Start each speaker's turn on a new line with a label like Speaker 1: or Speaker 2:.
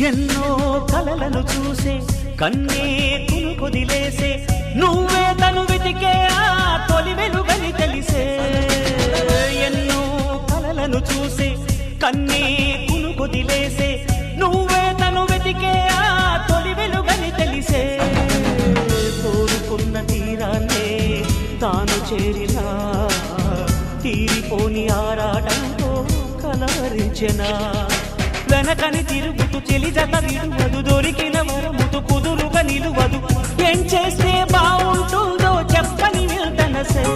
Speaker 1: ఎన్నో కలలను చూసే కన్నే కొదిలేసే నువ్వే తను వెతికే ఆ తొలి వెలుగని తెలిసే ఎన్నో కలలను చూసే కన్నే కొదిలేసే నువ్వే తను వెతికే ఆ తొలి వెలుగని తెలిసే కోరుకున్న తీరాన్నే తాను చేరినా తీరిపోని ఆరాటంతో కలవరించెనా వెనకని తిరుగుతూ చెలి జత విడువదు దొరికిన వరముతు కుదురుగా నిలువదు ఏం చేస్తే బాగుంటుందో చెప్పని నిల్తనసే